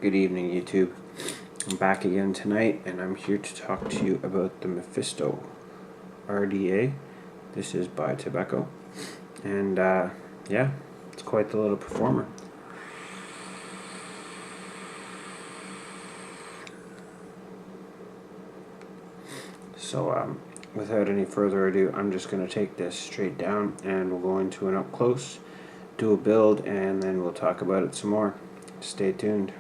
Good evening, YouTube. I'm back again tonight, and I'm here to talk to you about the Mephisto RDA. This is by Tobeco, and yeah, it's quite the little performer. So without any further ado, I'm just going to take this straight down, and we'll go into an up close, do a build, and then we'll talk about it some more. Stay tuned.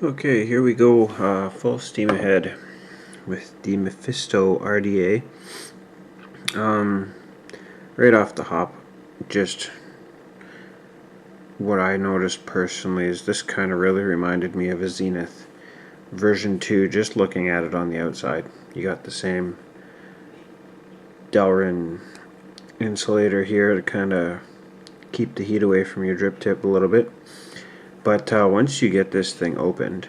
Okay, here we go, full steam ahead with the Mephisto RDA. Right off the hop, just what I noticed personally is this kind of really reminded me of a Zenith version 2, just looking at it on the outside. You got the same Delrin insulator here to kind of keep the heat away from your drip tip a little bit. But once you get this thing opened,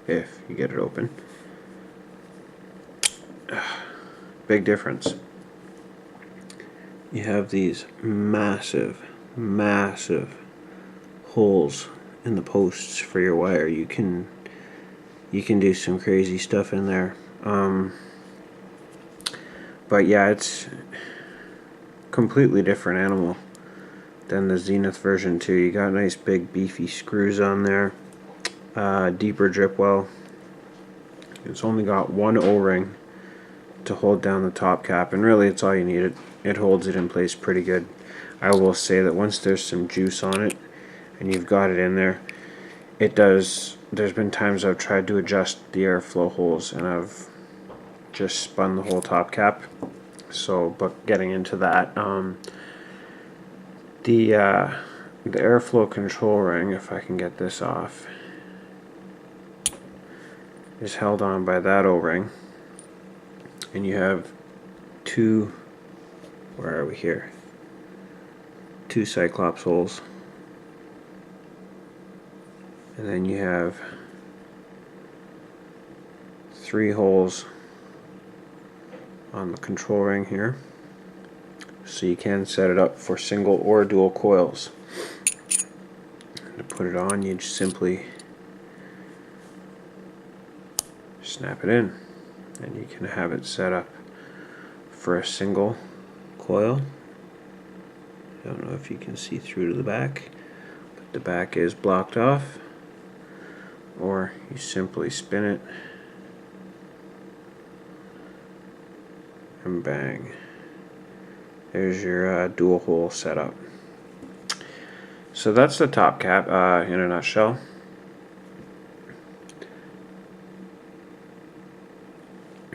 if you get it open, big difference. You have these massive holes in the posts for your wire. You can do some crazy stuff in there. But yeah, it's completely different animal than the Zenith version 2. You got nice big beefy screws on there, deeper drip well. It's only got one O-ring to hold down the top cap, and really it's all you need. It holds it in place pretty good. I will say that once there's some juice on it and you've got it in there, it does. There's been times I've tried to adjust the airflow holes and I've just spun the whole top cap. So, but getting into that, the airflow control ring, if I can get this off, is held on by that O-ring, and you have two, where are we here? Two Cyclops holes, and then you have 3 holes on the control ring here. So you can set it up for single or dual coils. To put it on, you just simply snap it in, and you can have it set up for a single coil. I don't know if you can see through to the back, but the back is blocked off. Or you simply spin it and bang. There's your dual hole setup. So that's the top cap in a nutshell.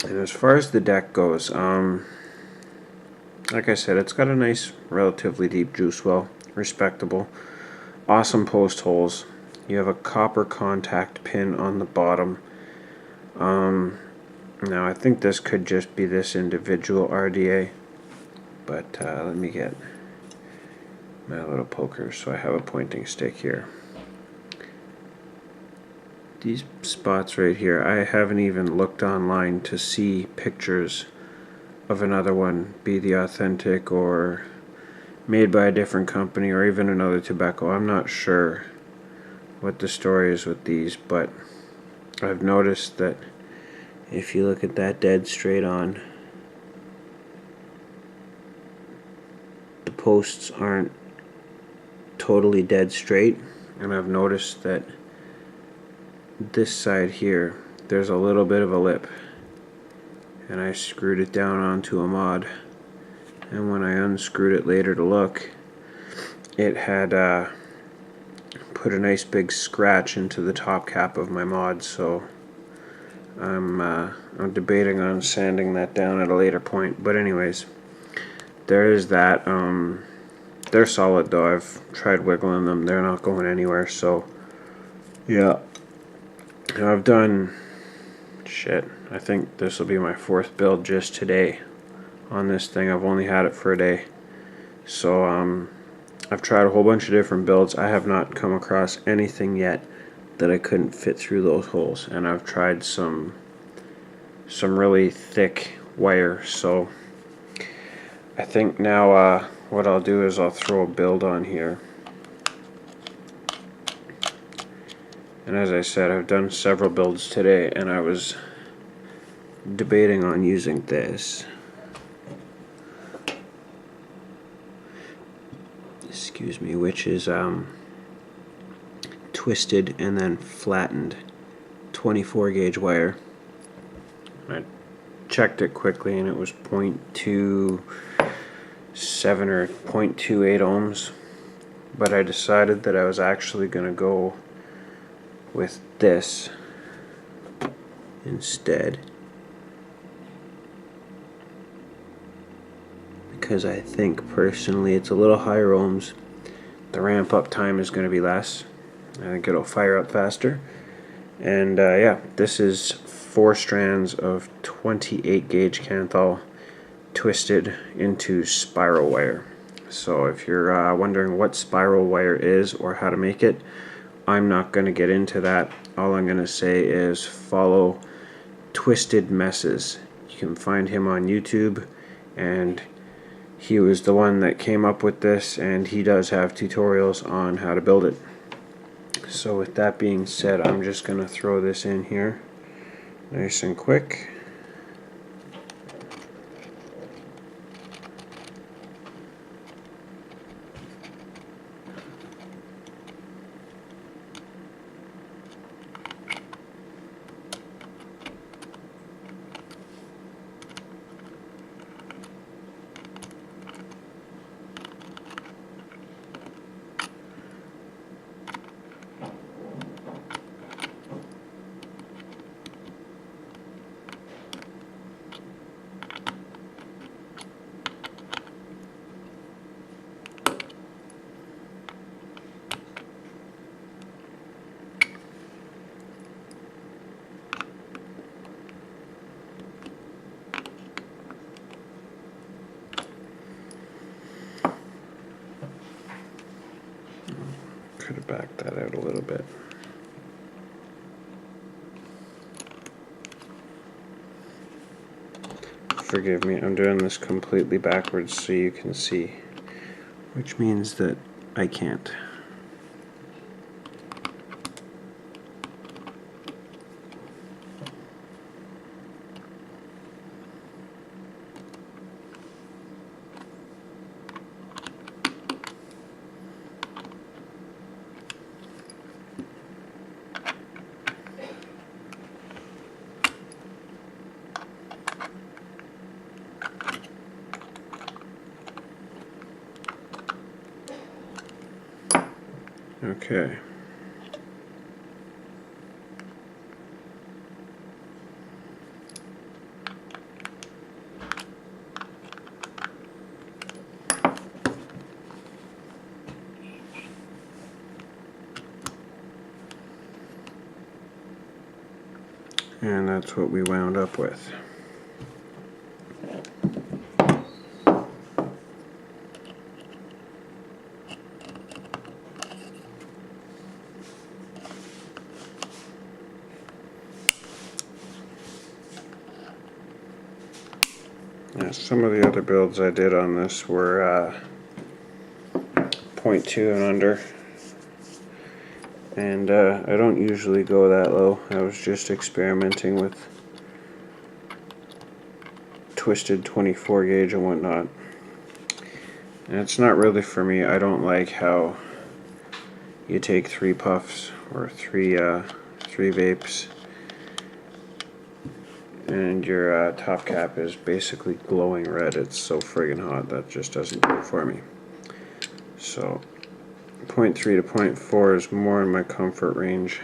And as far as the deck goes, like I said, it's got a nice, relatively deep juice well, respectable. Awesome post holes. You have a copper contact pin on the bottom. Now I think this could just be this individual RDA. But let me get my little poker so I have a pointing stick here. These spots right here, I haven't even looked online to see pictures of another one, be the authentic or made by a different company or even another Tobeco. I'm not sure what the story is with these, but I've noticed that if you look at that dead straight on, posts aren't totally dead straight, and I've noticed that this side here there's a little bit of a lip, and I screwed it down onto a mod, and when I unscrewed it later to look, it had put a nice big scratch into the top cap of my mod. So I'm debating on sanding that down at a later point. But anyways, there is that. They're solid though. I've tried wiggling them. They're not going anywhere. So yeah, I've done Shit, I think this will be my 4th build just today on this thing. I've only had it for a day. So I've tried a whole bunch of different builds. I have not come across anything yet that I couldn't fit through those holes, and I've tried some really thick wire. So I think now what I'll do is I'll throw a build on here. And as I said, I've done several builds today, and I was debating on using this. Excuse me, which is twisted and then flattened 24 gauge wire. I checked it quickly and it was 0.27 or 0.28 ohms, but I decided that I was actually going to go with this instead, because I think personally it's a little higher ohms. The ramp up time is going to be less. I think it'll fire up faster. And yeah, this is 4 strands of 28 gauge Canthal twisted into spiral wire. So if you're wondering what spiral wire is or how to make it, I'm not going to get into that. All I'm going to say is follow Twisted Messes. You can find him on YouTube, and he was the one that came up with this, and he does have tutorials on how to build it. So with that being said, I'm just going to throw this in here nice and quick. Could have backed that out a little bit. Forgive me, I'm doing this completely backwards so you can see, which means that I can't. Okay. And that's what we wound up with. Yeah, some of the other builds I did on this were 0.2 and under, and I don't usually go that low. I was just experimenting with twisted 24 gauge and whatnot, and it's not really for me. I don't like how you take 3 puffs or three vapes and your top cap is basically glowing red. It's so friggin' hot. That just doesn't do it for me. So 0.3 to 0.4 is more in my comfort range.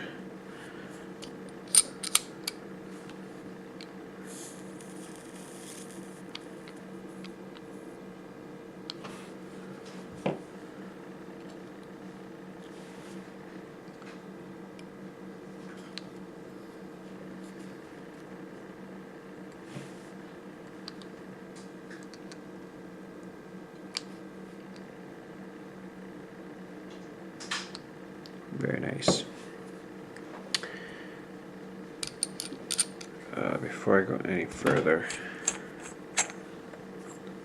before I go any further,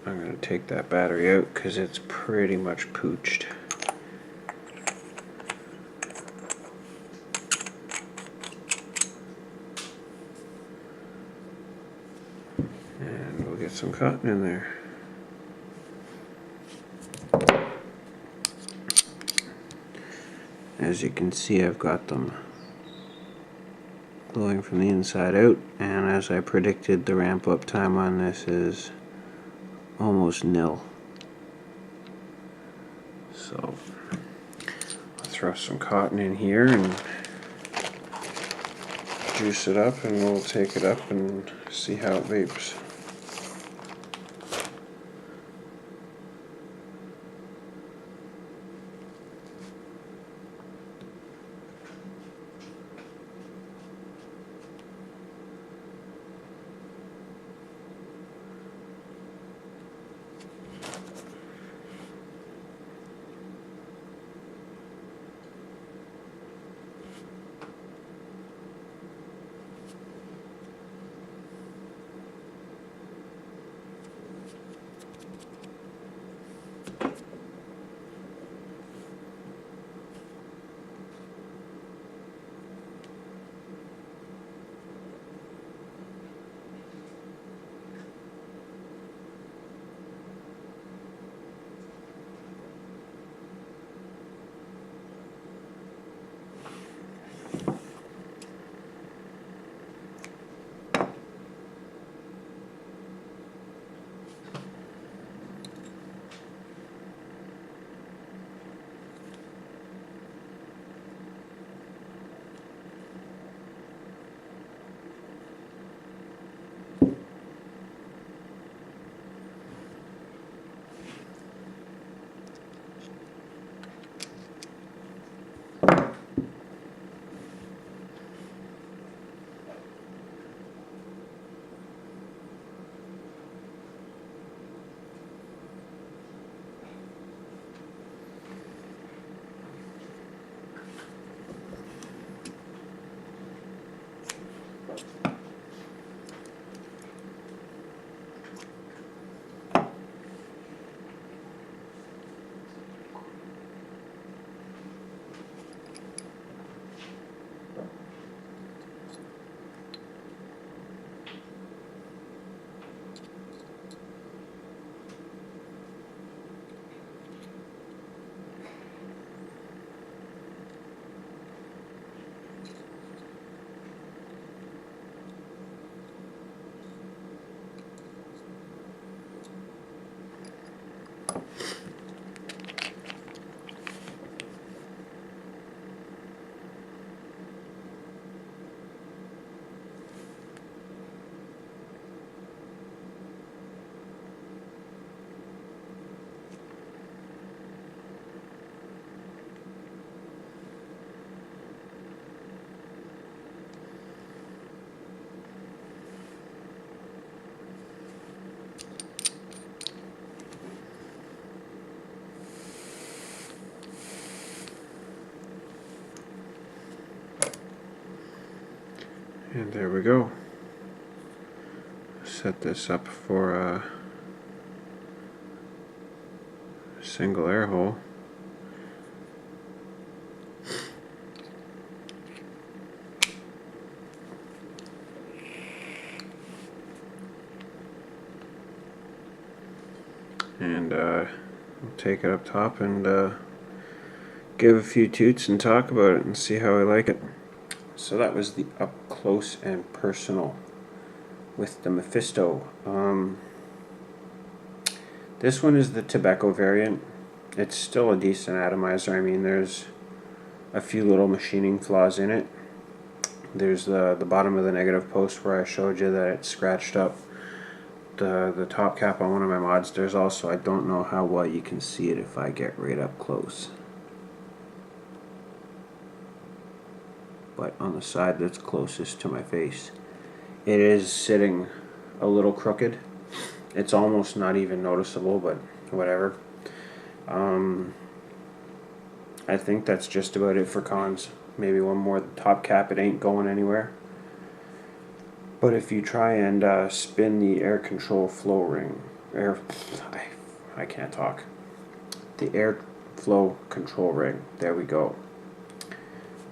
I'm going to take that battery out because it's pretty much pooched. And we'll get some cotton in there. As you can see, I've got them glowing from the inside out, and as I predicted, the ramp up time on this is almost nil. So I'll throw some cotton in here and juice it up, and we'll take it up and see how it vapes. And there we go. Set this up for a single air hole. And we'll take it up top and give a few toots and talk about it and see how I like it. So that was the up close and personal with the Mephisto. This one is the Tobeco variant. It's still a decent atomizer. I mean, there's a few little machining flaws in it. There's the bottom of the negative post where I showed you that it scratched up the top cap on one of my mods. There's also, I don't know how well you can see it if I get right up close, but on the side that's closest to my face, it is sitting a little crooked. It's almost not even noticeable, but whatever. I think that's just about it for cons. Maybe one more top cap, it ain't going anywhere. But if you try and spin the air control flow ring, I can't talk. The airflow control ring, there we go.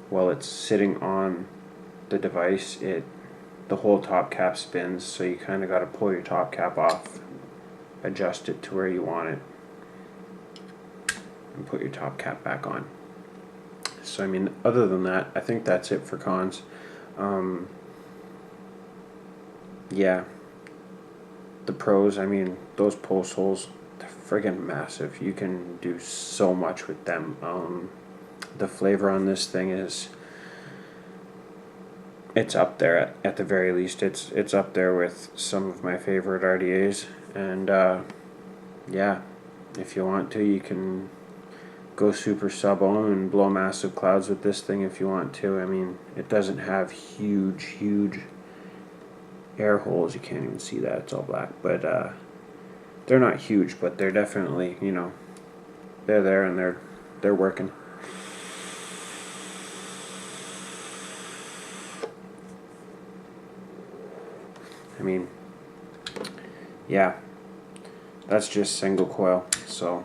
While it's sitting on the device, the whole top cap spins, so you kind of got to pull your top cap off, adjust it to where you want it, and put your top cap back on. So I mean, other than that, I think that's it for cons. Yeah, the pros, I mean, those post holes, they're friggin' massive. You can do so much with them. The flavor on this thing is, it's up there at the very least. It's up there with some of my favorite RDAs, and yeah, if you want to, you can go super sub-ohm and blow massive clouds with this thing if you want to. I mean, it doesn't have huge air holes. You can't even see that, it's all black, but they're not huge, but they're definitely, you know, they're there and they're working. I mean, yeah, that's just single coil. So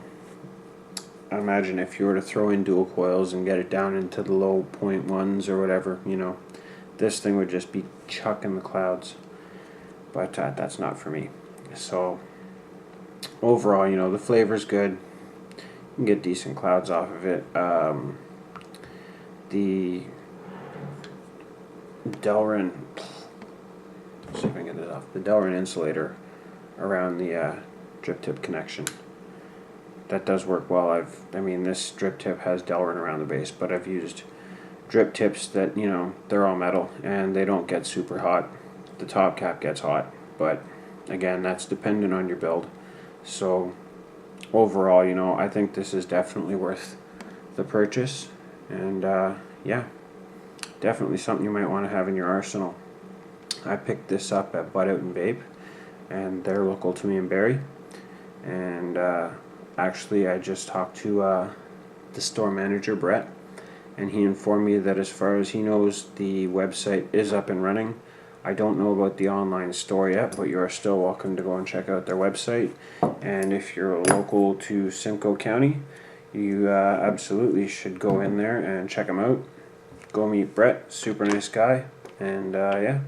I imagine if you were to throw in dual coils and get it down into the low 0.1s or whatever, you know, this thing would just be chucking the clouds. But that's not for me. So overall, you know, the flavor's good. You can get decent clouds off of it. The Delrin, let's see if I can get it off. The Delrin insulator around the drip tip connection, that does work well. I mean, this drip tip has Delrin around the base, but I've used drip tips that, you know, they're all metal and they don't get super hot. The top cap gets hot, but again, that's dependent on your build. So overall, you know, I think this is definitely worth the purchase, and yeah, definitely something you might want to have in your arsenal. I picked this up at Butt Out and Vape, and they're local to me in Barrie, and actually I just talked to the store manager, Brett, and he informed me that as far as he knows, the website is up and running. I don't know about the online store yet, but you are still welcome to go and check out their website. And if you're local to Simcoe County, you absolutely should go in there and check them out. Go meet Brett, super nice guy, and yeah,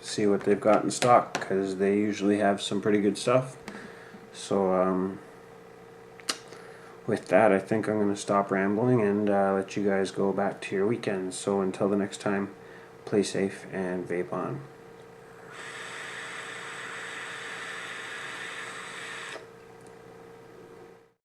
see what they've got in stock, because they usually have some pretty good stuff. So with that, I think I'm going to stop rambling and let you guys go back to your weekend. So until the next time, play safe and vape on.